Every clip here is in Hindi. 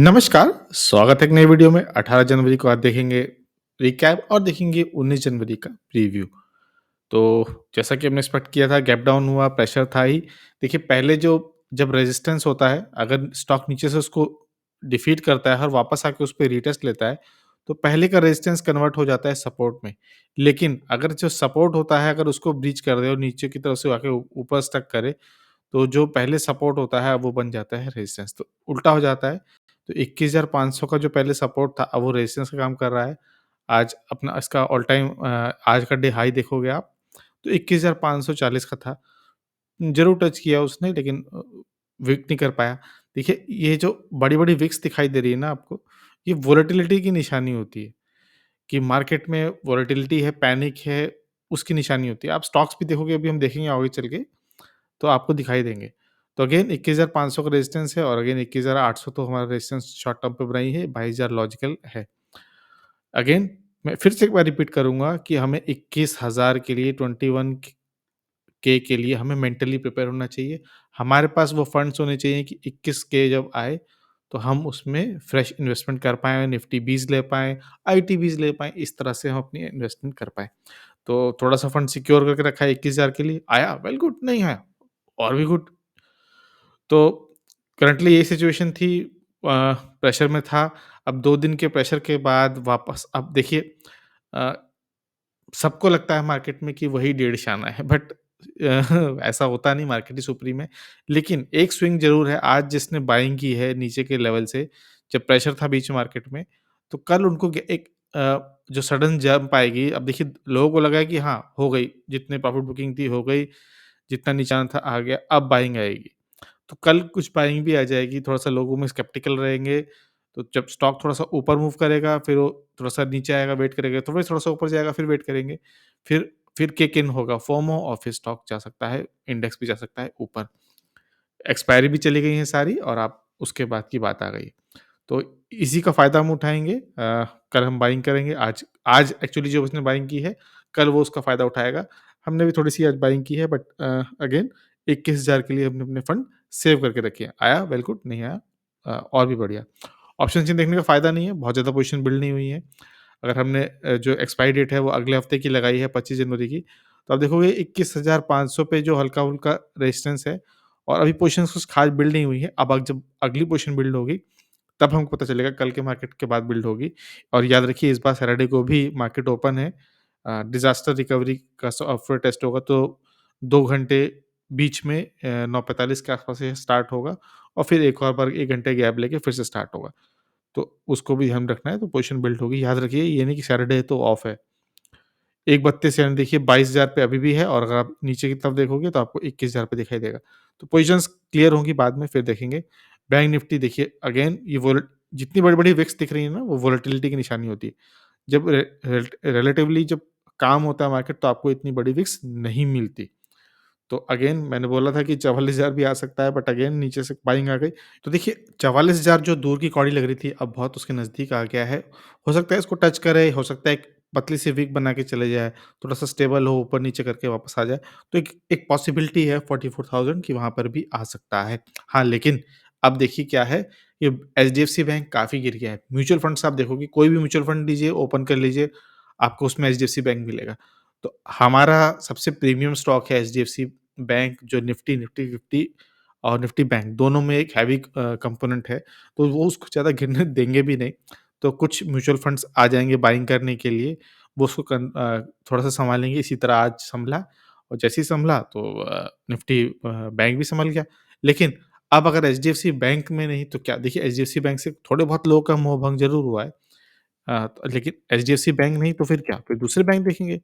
नमस्कार, स्वागत है एक नई वीडियो में। 18 जनवरी को आज देखेंगे रिकैप और देखेंगे 19 जनवरी का प्रीव्यू। तो जैसा कि हमने एक्सपेक्ट किया था, गैप डाउन हुआ, प्रेशर था ही। देखिए, पहले जो जब रेजिस्टेंस होता है, अगर स्टॉक नीचे से उसको डिफीट करता है और वापस आके उस पे रीटेस्ट लेता है, तो पहले का रेजिस्टेंस कन्वर्ट हो जाता है सपोर्ट में। लेकिन अगर जो सपोर्ट होता है, अगर उसको ब्रीच कर दे और नीचे की तरफ से आके ऊपर स्टक करे, तो जो पहले सपोर्ट होता है, अब वो बन जाता है रेजिस्टेंस। तो उल्टा हो जाता है। तो 21,500 का जो पहले सपोर्ट था, अब वो रेजिस्टेंस का काम कर रहा है। आज अपना इसका ऑल टाइम आज का डे हाई देखोगे आप, तो 21,540 का था। ज़रूर टच किया उसने, लेकिन विक नहीं कर पाया। देखिए, ये जो बड़ी-बड़ी विक्स दिखाई दे रही है ना आपको, ये वोलेटिलिटी की निशानी होती है कि मार्केट में वोलेटिलिटी है, पैनिक है, उसकी निशानी होती है। आप स्टॉक्स भी देखोगे, अभी हम देखेंगे आगे चल के, तो आपको दिखाई देंगे। तो अगेन 21,500 का रेजिस्टेंस है और अगेन 21,800 तो हमारा रेजिस्टेंस शॉर्ट टर्म पे बनाई है, 22,000 लॉजिकल है। अगेन मैं फिर से एक बार रिपीट करूँगा कि हमें 21,000 के लिए 21 के लिए हमें मेंटली प्रिपेयर होना चाहिए। हमारे पास वो फंड्स होने चाहिए कि 21 के जब आए, तो हम उसमें फ्रेश इन्वेस्टमेंट कर पाएँ, निफ्टी 20 ले पाएँ, आईटी 20 ले पाएँ, इस तरह से हम अपनी इन्वेस्टमेंट कर पाएँ। तो थोड़ा-सा फंड सिक्योर करके रखा है 21,000 के लिए, आया वेल गुड, नहीं आया और भी गुड। तो करंटली यही सिचुएशन थी। प्रेशर में था। अब 2 दिन के प्रेशर के बाद वापस अब देखिए, अ, सबको लगता है मार्केट में कि वही डेढ़ शाना है, बट ऐसा होता नहीं, मार्केट ही सुप्रीम है। लेकिन एक स्विंग ज़रूर है, आज जिसने बाइंग की है नीचे के लेवल से, जब प्रेशर था बीच मार्केट में, तो कल उनको एक जो सडन जंप आएगी। अब देखिए, लोगों को लगा है कि हाँ, हो गई, जितने प्रॉफिट बुकिंग थी हो गई, जितना नीचा था आ गया, अब बाइंग आएगी। तो कल कुछ बाइंग भी आ जाएगी, थोड़ा-सा लोगों में स्केप्टिकल रहेंगे, तो जब स्टॉक थोड़ा-सा ऊपर मूव करेगा, फिर वो थोड़ा-सा नीचे आएगा, वेट करेंगे, तो फिर थोड़ा-सा ऊपर जाएगा, फिर वेट करेंगे, फिर किक इन होगा फोमो और फिर स्टॉक जा सकता है, इंडेक्स भी जा सकता है ऊपर। एक्सपायरी भी चली गई हैं सारी और आप उसके बाद की बात आ गई। तो इसी का फ़ायदा हम उठाएँगे। कल हम बाइंग करेंगे, आज आज एक्चुअली जो उसने बाइंग की है, कल वो उसका फ़ायदा उठाएगा। हमने भी थोड़ी-सी आज बाइंग की है, बट अगेन 21,000 के लिए हमने अपने फंड सेव करके रखे हैं। आया वेल गुड, नहीं आया और भी बढ़िया। ऑप्शन चेन देखने का फ़ायदा नहीं है, बहुत ज़्यादा पोज़ीशन बिल्ड नहीं हुई है। अगर हमने जो एक्सपायरी डेट है वो अगले हफ्ते की लगाई है 25 जनवरी की, तो आप देखोगे 21,500 पे जो हल्का-फुल्का रेजिस्टेंस है और अभी पोज़ीशंस कुछ खास बिल्ड नहीं हुई है। अब जब अगली पोज़ीशन बिल्ड होगी, तब हमको पता चलेगा, कल के मार्केट के बाद बिल्ड होगी। और याद रखिए, इस बार सैटरडे को भी मार्केट ओपन है। डिज़ास्टर रिकवरी का सॉफ्टवेयर टेस्ट होगा, तो 2 घंटे बीच में 9:45 के आस-पास ये स्टार्ट होगा और फिर एक और बार 1 घंटे गैप लेके फिर से स्टार्ट होगा। तो उसको भी ध्यान रखना है, तो पोज़ीशन बिल्ड होगी। याद रखिए, ये नहीं कि सैटरडे है तो ऑफ है। 1:32 यानी देखिए 22,000 पे अभी भी है और अगर आप नीचे की तरफ देखोगे तो आपको 21,000 पे दिखाई देगा। तो पोज़ीशंस क्लियर होंगी, बाद में फिर देखेंगे। बैंक निफ्टी देखिए, अगेन ये जितनी बड़ी-बड़ी विक्स दिख रही है ना, वो वोलेटिलिटी की निशानी होती है। जब रिलेटिवली जब काम होता है मार्केट, तो आपको इतनी बड़ी विक्स नहीं मिलती। तो अगेन मैंने बोला था कि 44,000 भी आ सकता है, बट अगेन नीचे से बाइंग आ गई। तो देखिए, 44,000 जो दूर की कौड़ी लग रही थी, अब बहुत उसके नज़दीक आ गया है। हो सकता है इसको टच करे, हो सकता है एक पतली सी विक बना के चले जाए, थोड़ा-सा स्टेबल हो, ऊपर-नीचे करके वापस आ जाए। तो एक एक पॉसिबिलिटी है 44,000 की, वहाँ पर भी आ सकता है। हाँ, लेकिन अब देखिए क्या है, ये एचडीएफसी बैंक काफ़ी गिर गया है। म्यूचुअल फंड्स आप देखोगे, कोई भी म्यूचुअल फंड लीजिए, ओपन कर लीजिए, आपको उसमें एचडीएफसी बैंक मिलेगा। तो हमारा सबसे प्रीमियम स्टॉक है एचडीएफसी बैंक, जो निफ्टी, निफ्टी 50 और निफ्टी बैंक दोनों में एक हैवी कंपोनेंट है, तो वो उसको ज़्यादा गिरने देंगे भी नहीं। तो कुछ म्यूचुअल फंड्स आ जाएँगे बाइंग करने के लिए, वो उसको थोड़ा-सा सँभालेंगे। इसी तरह आज सँभला और जैसे ही सँभला तो निफ्टी बैंक भी सँभल गया। लेकिन अब अगर एचडीएफसी बैंक में नहीं तो क्या, देखिए, एचडीएफसी बैंक से थोड़े बहुत लोगों का मोह-भंग ज़रूर हुआ है। लेकिन एचडीएफसी बैंक नहीं तो फिर क्या? फिर दूसरे बैंक देखेंगे।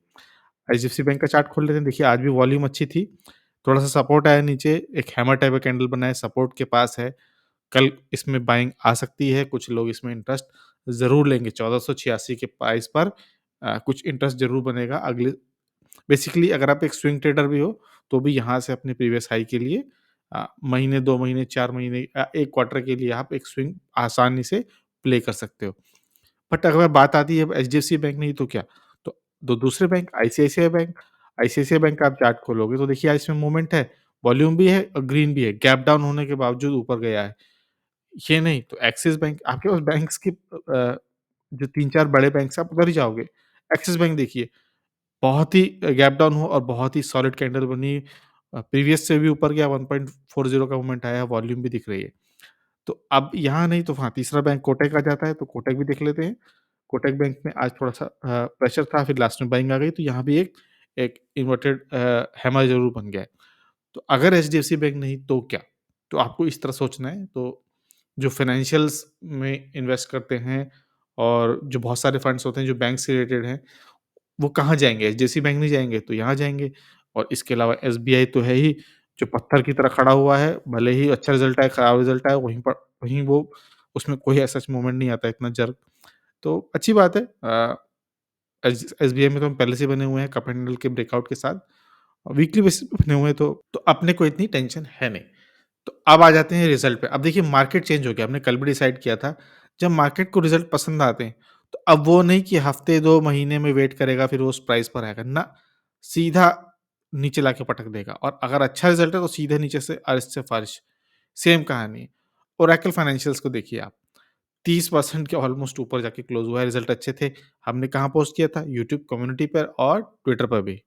एचडीएफसी बैंक का चार्ट खोल लेते हैं, देखिए आज भी वॉल्यूम अच्छी थी। थोड़ा-सा सपोर्ट आया नीचे, एक हैमर टाइप का कैंडल बना है, सपोर्ट के पास है। कल इसमें बाइंग आ सकती है, कुछ लोग इसमें इंटरेस्ट ज़रूर लेंगे। 1486 के प्राइस पर कुछ इंटरेस्ट ज़रूर बनेगा अगले। बेसिकली अगर आप एक स्विंग ट्रेडर भी हो, तो भी यहाँ से अपने प्रीवियस हाई के लिए महीने, 2 महीने, 4 महीने 1 क्वार्टर के लिए आप एक स्विंग आसानी से प्ले कर सकते हो। बट अगर बात आती है एचडीएफसी बैंक नहीं तो क्या? तो दूसरे बैंक आईसीआईसीआई बैंक का आप चार्ट खोलोगे तो देखिए आज इसमें मूवमेंट है, वॉल्यूम भी है और ग्रीन भी है, गैप डाउन होने के बावजूद ऊपर गया है। ये नहीं तो एक्सिस बैंक आपके पास बैंक्स की जो 3-4 बड़े बैंक्स हैं, आप उधर ही जाओगे। एक्सिस बैंक देखिए, बहुत ही गैप डाउन हुआ और बहुत ही सॉलिड कैंडल बनी। प्रीवियस से भी ऊपर गया 1.40 का मूवमेंट आया, वॉल्यूम भी दिख रही है। तो अब यहाँ नहीं तो वहाँ तीसरा बैंक कोटक आ जाता है, तो कोटक भी देख लेते हैं। कोटक बैंक में आज थोड़ा-सा प्रेशर था, फिर लास्ट में बाइंग आ गई, तो यहाँ भी एक एक इन्वर्टेड हैमर ज़रूर बन गया है। तो अगर एचडीएफसी बैंक नहीं तो क्या? तो आपको इस तरह सोचना है। तो जो फाइनेंशियल्स में इन्वेस्ट करते हैं और जो बहुत सारे फंड्स होते हैं जो बैंक से रिलेटेड हैं, वो कहाँ जाएँगे? एचडीएफसी बैंक नहीं जाएँगे तो यहाँ जाएँगे। और इसके अलावा एसबीआई तो है ही, जो पत्थर की तरह खड़ा हुआ है, भले ही अच्छा रिज़ल्ट आए, खराब रिज़ल्ट आए, वहीं वो उसमें कोई ऐसा मूवमेंट नहीं आता इतना जल्द। तो अच्छी बात है। एसबीआई में तो हम पहले से बने हुए हैं कप एंड हैंडल के ब्रेकआउट के साथ। वीकली बेसिस पे बने हुए हैं, तो अपने को इतनी टेंशन है नहीं। तो अब आ जाते हैं रिज़ल्ट पे। अब देखिए मार्केट चेंज हो गया, हमने कल भी डिसाइड किया था, जब मार्केट को रिज़ल्ट पसंद आते हैं, तो अब वो नहीं कि हफ़्ते 2 महीने में वेट करेगा फिर वो उस प्राइस पर आएगा, ना, सीधा नीचे लाके पटक देगा और अगर अच्छा रिज़ल्ट है तो सीधे नीचे से अर्श से फ़र्श, सेम कहानी है। ओरेकल फाइनेंशियल्स को देखिए आप, 30% के ऑलमोस्ट ऊपर जाके क्लोज़ हुआ है, रिज़ल्ट अच्छे थे। हमने कहाँ पोस्ट किया था? यूट्यूब कम्युनिटी पर और ट्विटर पर भी।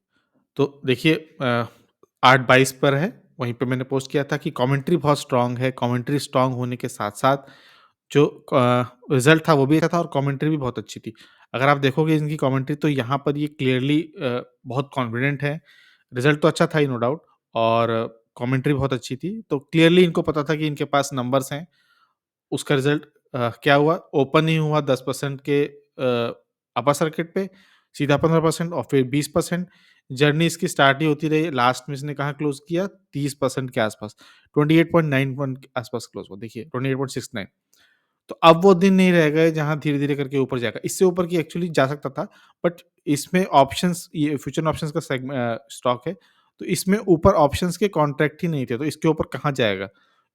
तो देखिए 8/22 पर है, वहीं पे मैंने पोस्ट किया था कि कमेंट्री बहुत स्ट्रॉन्ग है, कमेंट्री स्ट्रॉन्ग होने के साथ-साथ जो रिज़ल्ट था वो भी अच्छा था और कमेंट्री भी बहुत अच्छी थी। अगर आप देखोगे इनकी कमेंट्री तो यहाँ पर ये क्लियरली बहुत कॉन्फिडेंट है, रिज़ल्ट तो अच्छा था ही नो डाउट और कमेंट्री बहुत अच्छी थी, तो क्लियरली इनको पता था कि इनके पास नंबर्स हैं। उसका रिज़ल्ट क्या हुआ? ओपन ही हुआ 10% के अपर सर्किट पे, सीधा 15% और फिर 20%। जर्नी इसकी स्टार्ट ही होती रही, लास्ट में इसने कहाँ क्लोज़ किया? 30% के आसपास, 28.91 के आसपास क्लोज़ हुआ। देखिए 28.69। तो अब वो दिन नहीं रह गए जहाँ धीरे-धीरे करके ऊपर जाएगा। इससे ऊपर की एक्चुअली जा सकता था, बट इसमें ऑप्शंस ये फ्यूचर ऑप्शंस का स्टॉक है, तो इसमें ऊपर ऑप्शंस के कॉन्ट्रैक्ट ही नहीं थे, तो इसके ऊपर कहाँ जाएगा?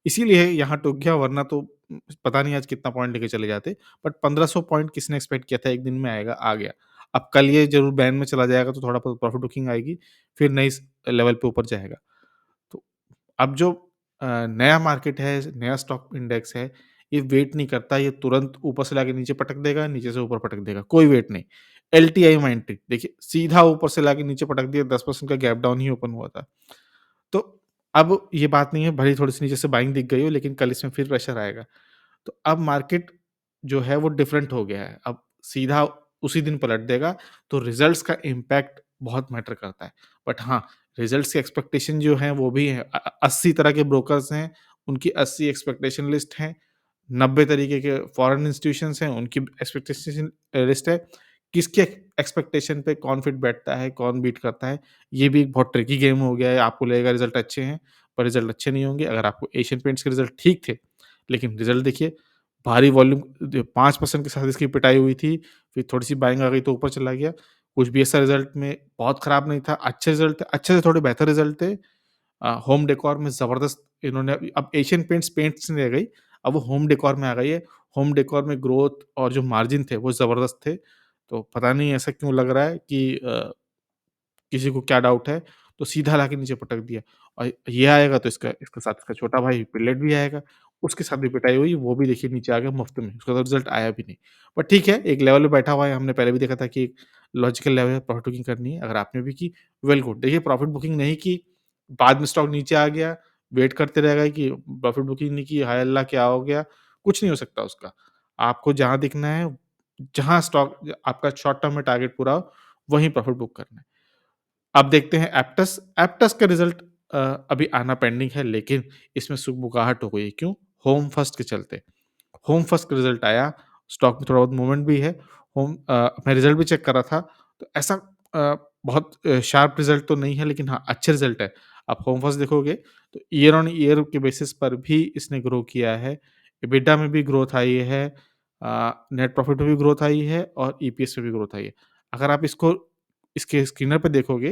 इसीलिए यहाँ टूट गया, वरना तो पता नहीं आज कितना पॉइंट लेके चले जाते। बट 1500 पॉइंट किसने एक्सपेक्ट किया था एक दिन में आएगा, आ गया। अब कल ये ज़रूर बैन में चला जाएगा तो थोड़ा बहुत प्रॉफिट बुकिंग आएगी, फिर नई लेवल पे ऊपर जाएगा। तो अब जो नया मार्केट है, नया स्टॉक इंडेक्स है, ये वेट नहीं करता, ये तुरंत ऊपर से लाके नीचे पटक देगा, नीचे से ऊपर पटक देगा, कोई वेट नहीं। एलटीआई माइंट्री देखिए सीधा ऊपर से लाके नीचे पटक दिया, 10% का गैप डाउन ही ओपन हुआ था। तो अब ये बात नहीं है, भले ही थोड़ी-सी नीचे से बाइंग दिख गई हो, लेकिन कल इसमें फिर प्रेशर आएगा। तो अब मार्केट जो है वो डिफरेंट हो गया है। अब सीधा उसी दिन पलट देगा, तो रिज़ल्ट्स का इम्पैक्ट बहुत मैटर करता है। बट हाँ, रिज़ल्ट्स की एक्सपेक्टेशन जो है वो भी है। 80 तरह के ब्रोकर्स हैं, उनकी 80 एक्सपेक्टेशन लिस्ट हैं। 90 तरीके के फॉरेन इंस्टीट्यूशंस हैं, उनकी एक्सपेक्टेशन लिस्ट है। किसके एक्सपेक्टेशन पे कौन फिट बैठता है, कौन बीट करता है, ये भी एक बहुत ट्रिकी गेम हो गया है। आपको लगेगा रिज़ल्ट अच्छे हैं, पर रिज़ल्ट अच्छे नहीं होंगे। अगर आपको एशियन पेंट्स के रिज़ल्ट ठीक थे, लेकिन रिज़ल्ट देखिए भारी वॉल्यूम 5% के साथ इसकी पिटाई हुई थी, फिर थोड़ी-सी बाइंग आ गई तो ऊपर चला गया। कुछ भी ऐसा रिज़ल्ट में बहुत खराब नहीं था, अच्छे रिज़ल्ट थे, अच्छे से थोड़े बेहतर रिज़ल्ट थे। होम डेकोर में ज़बरदस्त इन्होंने अब एशियन पेंट्स नहीं रह गई, अब वो होम डेकोर में आ गई है। होम डेकोर में ग्रोथ और जो मार्जिन थे वो ज़बरदस्त थे। तो पता नहीं ऐसा क्यों लग रहा है कि किसी को क्या डाउट है, तो सीधा लाके नीचे पटक दिया। और ये आएगा तो इसका इसके साथ इसका छोटा भाई पिल्लेट भी आएगा, उसके साथ भी पिटाई हुई, वो भी देखिए नीचे आ गया मुफ्त में, उसका तो रिज़ल्ट आया भी नहीं। बट ठीक है, एक लेवल पे बैठा हुआ है, हमने पहले भी देखा था कि एक लॉजिकल लेवल है, प्रॉफिट बुकिंग करनी है, अगर आपने भी की, वेल गुड। देखिए प्रॉफिट बुकिंग नहीं की, बाद में स्टॉक नीचे आ गया, वेट करते रह गए कि प्रॉफिट बुकिंग नहीं की, हाय अल्लाह क्या हो गया? कुछ नहीं हो सकता उसका। आपको जहाँ दिखना है, जहाँ स्टॉक आपका शॉर्ट टर्म में टारगेट पूरा हो, वहीं प्रॉफिट बुक करना है। अब देखते हैं एप्टस। एप्टस का रिज़ल्ट अभी आना पेंडिंग है, लेकिन इसमें सुगबुगाहट हो गई है, क्यों? होम फर्स्ट के चलते। होम फर्स्ट का रिज़ल्ट आया, स्टॉक में थोड़ा बहुत मूवमेंट भी है। मैं रिज़ल्ट भी चेक कर रहा था, तो ऐसा बहुत शार्प रिज़ल्ट तो नहीं है, लेकिन हाँ, अच्छे रिज़ल्ट है। आप होम फर्स्ट देखोगे, तो ईयर ऑन ईयर के बेसिस पर भी इसने ग्रो किया है। एबिडा में भी ग्रोथ आई है, नेट प्रॉफिट में भी ग्रोथ आई है और ईपीएस में भी ग्रोथ आई है। अगर आप इसको इसके स्क्रीनर पे देखोगे,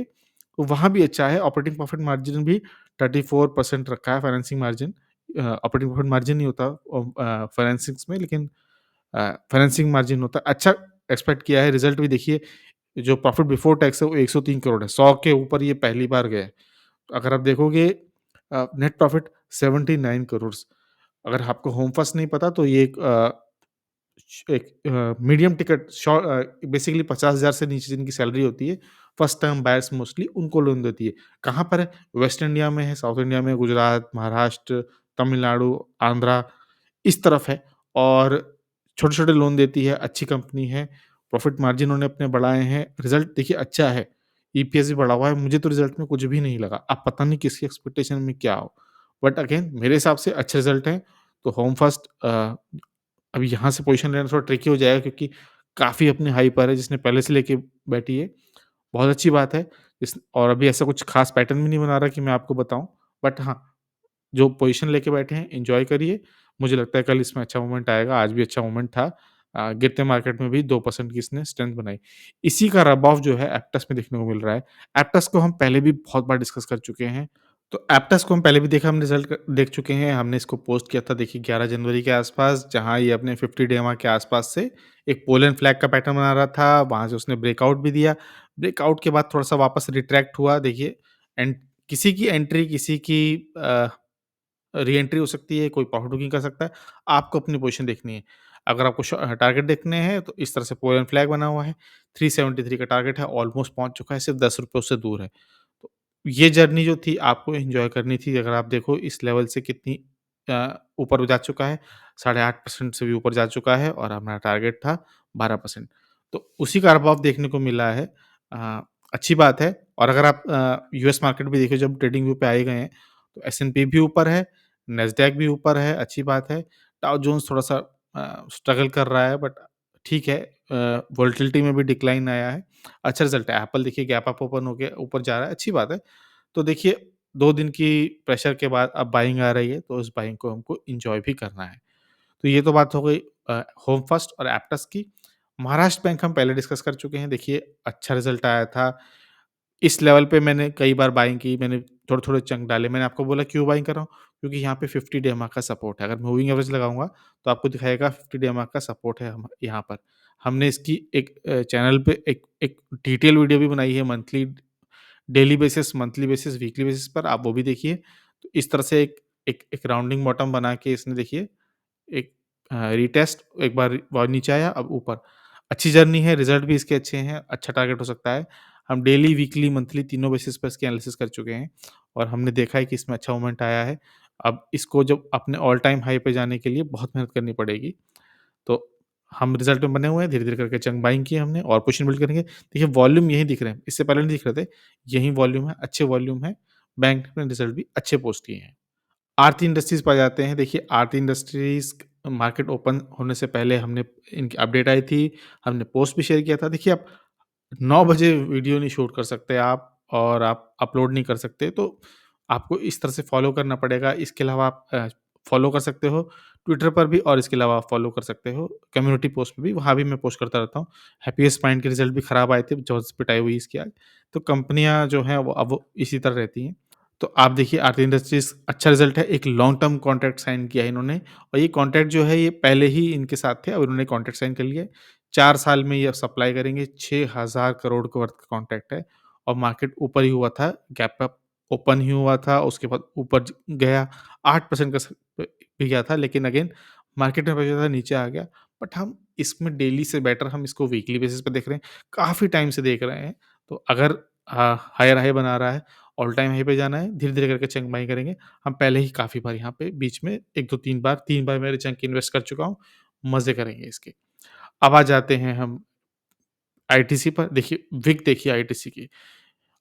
तो वहाँ भी अच्छा है, ऑपरेटिंग प्रॉफिट मार्जिन भी 34% रखा है, financing margin. Operating profit margin नहीं होता फाइनेंसिंग्स में, लेकिन फाइनेंसिंग मार्जिन होता है। अच्छा एक्सपेक्ट किया है, रिज़ल्ट भी देखिए, जो प्रॉफिट बिफोर टैक्स है वो 103 करोड़ है, 100 के ऊपर ये पहली बार गया है। अगर आप देखोगे नेट प्रॉफिट 79 करोड़, अगर आपको होम फर्स्ट नहीं पता तो ये एक मीडियम टिकट बेसिकली 50,000 से नीचे जिनकी सैलरी होती है, फर्स्ट टाइम बायर्स मोस्टली उनको लोन देती है। कहाँ पर है? वेस्ट इंडिया में है, साउथ इंडिया में गुजरात, महाराष्ट्र, तमिलनाडु, आंध्रा इस तरफ है और छोटे-छोटे लोन देती है, अच्छी कंपनी है, प्रॉफिट मार्जिन उन्होंने अपने बढ़ाए हैं, रिज़ल्ट देखिए अच्छा है, ईपीएस भी बढ़ा हुआ है, मुझे तो रिज़ल्ट में कुछ भी नहीं लगा। अब पता नहीं किसकी एक्सपेक्टेशन में क्या हो, बट अगेन मेरे हिसाब से अच्छे रिज़ल्ट हैं, तो होम फर्स्ट अभी यहाँ से पोज़ीशन लेना थोड़ा ट्रिकी हो जाएगा क्योंकि काफ़ी अपने हाई पर है, जिसने पहले से लेके बैठी है, बहुत अच्छी बात है। इस और अभी ऐसा कुछ ख़ास पैटर्न भी नहीं बना रहा कि मैं आपको बताऊँ, बट हाँ, जो पोज़ीशन लेके बैठे हैं, एन्जॉय करिए। मुझे लगता है कल इसमें अच्छा मोमेंट आएगा, आज भी अच्छा मोमेंट था। गिरते मार्केट में भी 2% की इसने स्ट्रेंथ बनाई। इसी का रब ऑफ जो है एप्टस में देखने को मिल रहा है। एप्टस को हम पहले भी बहुत बार डिस्कस कर चुके हैं। तो एप्टस को हम पहले भी देखा हमने रिज़ल्ट देख चुके हैं। हमने इसको पोस्ट किया था देखिए 11 जनवरी के आस-पास, जहाँ ये अपने 50 डे EMA के आस-पास से एक पोल एंड फ्लैग का पैटर्न बना रहा था। वहाँ से उसने ब्रेकआउट भी दिया। ब्रेकआउट के बाद थोड़ा-सा वापस रिट्रैक्ट हुआ देखिए एंड किसी की एंट्री, किसी की री-एंट्री हो सकती है, कोई प्रॉफिट बुकिंग कर सकता है। आपको अपनी पोज़ीशन देखनी है। अगर आपको टारगेट देखने हैं तो इस तरह से पोल एंड फ्लैग बना हुआ है। 373 का टारगेट है, ऑलमोस्ट पहुँच चुका है, सिर्फ ₹10 उससे दूर है। तो ये जर्नी जो थी आपको एन्जॉय करनी थी। अगर आप देखो इस लेवल से कितनी ऊपर जा चुका है, 8.5% से भी ऊपर जा चुका है और हमारा टारगेट था 12%। तो उसी का प्रभाव देखने को मिला है। अ, अच्छी बात है और अगर आप यूएस मार्केट भी देखिए जब ट्रेडिंग व्यू पे आए गए हैं, तो एस-एन-पी भी ऊपर है, नैस्डैक भी ऊपर है, अच्छी बात है। डाउ जोन्स थोड़ा-सा स्ट्रगल कर रहा है बट ठीक है। वोलेटिलिटी में भी डिक्लाइन आया है। अच्छा रिज़ल्ट है। एप्पल देखिए गैप अप ओपन होके ऊपर जा रहा है, अच्छी बात है। तो देखिए 2 दिन की प्रेशर के बाद अब बाइंग आ रही है, तो उस बाइंग को हमको एन्जॉय भी करना है। तो ये तो बात हो गई होम फर्स्ट और एप्टस की। महाराष्ट्र बैंक हम पहले डिस्कस कर चुके हैं। देखिए अच्छा रिज़ल्ट आया था। इस लेवल पे मैंने कई बार बाइंग की, मैंने थोड़े-थोड़े चंक डाले। मैंने आपको बोला क्यों बाइंग कर रहा हूँ? क्योंकि यहाँ पे 50 डे EMA का सपोर्ट है। अगर मूविंग एवरेज लगाऊँगा, तो आपको दिखाएगा 50 डे EMA का सपोर्ट है हम यहाँ पर। हमने इसकी एक चैनल पे एक एक डिटेल वीडियो भी बनाई है monthly daily basis, monthly basis, weekly basis पर आप वो भी देखिए। तो इस तरह से एक एक एक राउंडिंग बॉटम बना के इसने देखिए एक रीटेस्ट एक बार और नीचे आया, अब ऊपर। अच्छी जर्नी है, रिज़ल्ट भी इसके अच्छे हैं, अच्छा टारगेट हो सकता है। हम डेली, वीकली, मंथली तीनों बेसिस पे इसकी एनालिसिस कर चुके हैं और हमने देखा है कि इसमें अच्छा मोमेंट आया है। अब इसको जब अपने ऑल टाइम हाई पे जाने के लिए बहुत मेहनत करनी पड़ेगी। तो हम रिज़ल्ट में बने हुए हैं, धीरे-धीरे करके चंक बाइंग की हमने और पोज़ीशन बिल्ड करेंगे। देखिए वॉल्यूम यही दिख रहे हैं, इससे पहले नहीं दिख रहे थे। यही वॉल्यूम है, अच्छे वॉल्यूम है। बैंक ने रिज़ल्ट भी अच्छे पोस्ट किए हैं। आरती इंडस्ट्रीज़ पर जाते हैं। देखिए आरती इंडस्ट्रीज़ मार्केट ओपन होने से पहले हमने इनकी अपडेट आई थी, हमने पोस्ट भी शेयर किया था। देखिए आप 9 बजे वीडियो नहीं शूट कर सकते आप और आप अपलोड नहीं कर सकते, तो आपको इस तरह से फ़ॉलो करना पड़ेगा। इसके अलावा आप फ़ॉलो कर सकते हो ट्विटर पर भी और इसके अलावा आप फ़ॉलो कर सकते हो कम्युनिटी पोस्ट पे भी, वहाँ भी मैं पोस्ट करता रहता हूँ। हैप्पीएस्ट माइंड के रिज़ल्ट भी खराब आए थे, जबरदस्त पिटाई हुई इसकी आज। तो कंपनियाँ जो हैं वो अब इसी तरह रहती हैं। तो आप देखिए आरती इंडस्ट्रीज़ अच्छा रिज़ल्ट है, एक लॉन्ग टर्म कॉन्ट्रैक्ट साइन किया है इन्होंने और ये कॉन्ट्रैक्ट जो है ये पहले ही इनके साथ थे, अब इन्होंने कॉन्ट्रैक्ट साइन कर लिया है। 4 साल में ये अब सप्लाई करेंगे, 6000 करोड़ के वर्थ का कॉन्ट्रैक्ट है और मार्केट ऊपर ही हुआ था, गैप अप ओपन ही हुआ था, उसके बाद ऊपर गया, 8% का भी गया था, लेकिन अगेन मार्केट में बचा था, नीचे आ गया। बट हम इसमें डेली से बेटर हम इसको वीकली बेसिस पे देख रहे हैं, काफ़ी टाइम से देख रहे हैं। तो अगर हायर हाई बना रहा है, ऑल टाइम हाई पे जाना है, धीरे-धीरे करके चंक बाई करेंगे। हम पहले ही काफ़ी बार यहाँ पे बीच में 1, 2, 3 बार मैंने चंक इन्वेस्ट कर चुका हूँ, मज़े करेंगे इसके। अब आ जाते हैं हम आईटीसी पर। देखिए विक देखिए आईटीसी की।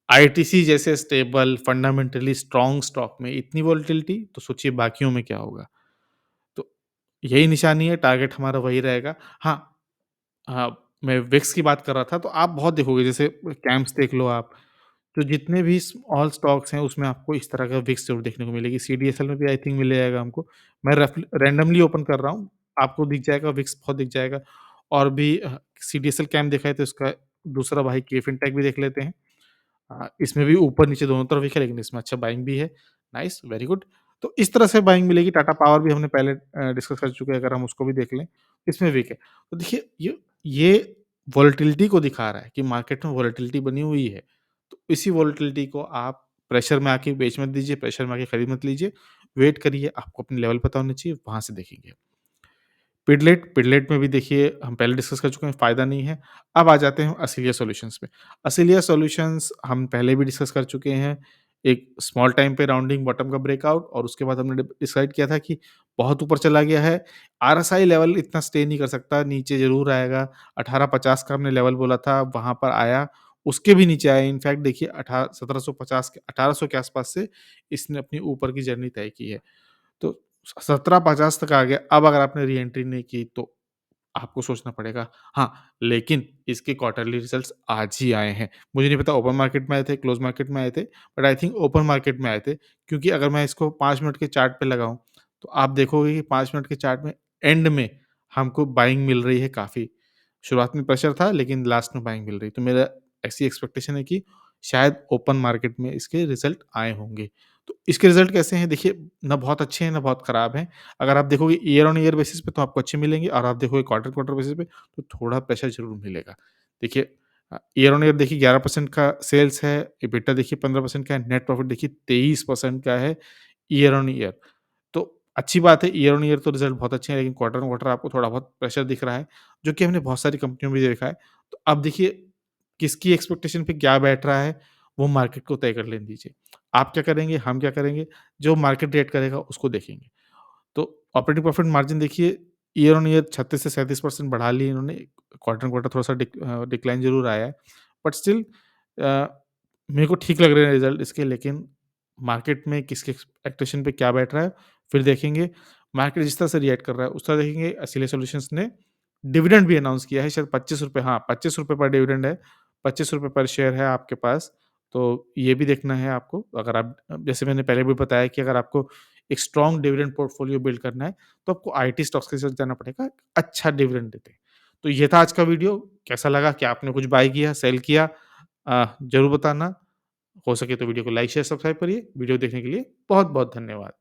आईटीसी जैसे स्टेबल, फंडामेंटली स्ट्रॉन्ग स्टॉक में इतनी वोलेटिलिटी, तो सोचिए बाकियों में क्या होगा? तो यही निशानी है, टारगेट हमारा वही रहेगा। हाँ, हाँ, मैं विक्स की बात कर रहा था, तो आप बहुत देखोगे जैसे कैम्प्स देख लो आप, तो जितने भी स्मॉल स्टॉक्स हैं उसमें आपको इस तरह का विक्स ज़रूर देखने को मिलेगी। सीडीएसएल में भी आई थिंक मिल जाएगा हमको। मैं रैंडमली ओपन कर रहा हूँ, आपको दिख जाएगा विक्स बहुत दिख जाएगा और भी सीडीएसएल कैम्प देखा है तो इसका दूसरा भाई केफिनटेक भी देख लेते हैं। इसमें भी ऊपर-नीचे दोनों तरफ वीक है, लेकिन इसमें अच्छा बाइंग भी है। Nice, very good. तो इस तरह से बाइंग मिलेगी। टाटा पावर भी हमने पहले डिस्कस कर चुके हैं, अगर हम उसको भी देख लें, इसमें वीक है। तो देखिए ये वोलेटिलिटी को दिखा रहा है कि मार्केट में वोलेटिलिटी बनी हुई है। तो इसी वोलेटिलिटी को आप प्रेशर में आके बेच मत दीजिए, प्रेशर में आके खरीद मत लीजिए। वेट करिए, आपको अपने लेवल पता होने चाहिए, वहाँ से देखेंगे। पिडलेट में भी देखिए हम पहले डिस्कस कर चुके हैं, फ़ायदा नहीं है। अब आ जाते हैं असिलिया सॉल्यूशंस पे। असिलिया सॉल्यूशंस हम पहले भी डिस्कस कर चुके हैं। एक स्मॉल टाइम पे राउंडिंग बॉटम का ब्रेकआउट और उसके बाद हमने डिसाइड किया था कि बहुत ऊपर चला गया है। आरएसआई लेवल इतना स्टे नहीं कर सकता, नीचे ज़रूर आएगा। 1850 का हमने लेवल बोला था, वहाँ पर आया। उसके भी नीचे आया, इनफैक्ट देखिए 1750 के 1800 के आसपास से इसने अपनी ऊपर की जर्नी तय की है। तो 1750 तक आ गया, अब अगर आपने री-एंट्री नहीं की तो आपको सोचना पड़ेगा। हाँ, लेकिन इसके क्वार्टरली रिजल्ट्स आज ही आए हैं। मुझे नहीं पता ओपन मार्केट में आए थे, क्लोज़ मार्केट में आए थे, but I think open market में आए थे, क्योंकि अगर मैं इसको 5 मिनट के चार्ट पे लगाऊँ, तो आप देखोगे कि 5 मिनट के चार्ट में एंड में हमको बाइंग मिल रही है काफ़ी। शुरुआत में प्रेशर था, लेकिन लास्ट में बाइंग मिल रही है। तो मेरा ऐसी एक्सपेक्टेशन है कि शायद ओपन मार्केट में इसके रिजल्ट आए होंगे। तो इसके रिजल्ट कैसे हैं? देखिए, ना बहुत अच्छे हैं, ना बहुत खराब हैं। अगर आप देखोगे ईयर ऑन ईयर बेसिस पे तो आपको अच्छे मिलेंगे और आप देखोगे क्वार्टर क्वार्टर बेसिस पे तो थोड़ा प्रेशर ज़रूर मिलेगा। देखिए ईयर ऑन ईयर देखिए 11% का सेल्स है, एबिटा देखिए 15% का है, नेट प्रॉफिट देखिए 23% का है ईयर ऑन ईयर। तो अच्छी बात है, ईयर ऑन ईयर तो रिज़ल्ट बहुत अच्छे हैं, लेकिन क्वार्टर ऑन क्वार्टर आपको थोड़ा बहुत प्रेशर दिख रहा है, जो कि हमने बहुत सारी कंपनियों में देखा है। तो अब देखिए किसकी एक्सपेक्टेशन पे क्या बैठ रहा है, वो मार्केट को तय कर लेने दीजिए। आप क्या करेंगे, हम क्या करेंगे, जो मार्केट रेट करेगा उसको देखेंगे। तो ऑपरेटिंग प्रॉफिट मार्जिन देखिए ईयर ऑन ईयर 36 से 37% बढ़ा ली इन्होंने। क्वार्टर ऑन क्वार्टर थोड़ा-सा डिक्लाइन ज़रूर आया है। बट स्टिल अ, मेरे को ठीक लग रहे हैं रिज़ल्ट इसके, लेकिन मार्केट में किसके एक्सपेक्टेशन पे क्या बैठ रहा है, फिर देखेंगे। मार्केट जिस तरह से रिएक्ट कर रहा है, उस तरह देखेंगे। एसिलिया सॉल्यूशंस ने डिविडेंड भी अनाउंस किया है, शायद ₹25, हाँ, ₹25 पर डिविडेंड है, ₹25 पर शेयर है आपके पास। तो ये भी देखना है आपको। अगर आप जैसे मैंने पहले भी बताया कि अगर आपको एक स्ट्रॉन्ग डिविडेंड पोर्टफोलियो बिल्ड करना है, तो आपको आईटी स्टॉक्स के साथ जाना पड़ेगा, अच्छा डिविडेंड देते हैं। तो ये था आज का वीडियो, कैसा लगा? क्या आपने कुछ बाय किया, सेल किया? ज़रूर बताना। हो सके तो वीडियो को लाइक, शेयर, सब्सक्राइब करिए। वीडियो देखने के लिए बहुत-बहुत धन्यवाद।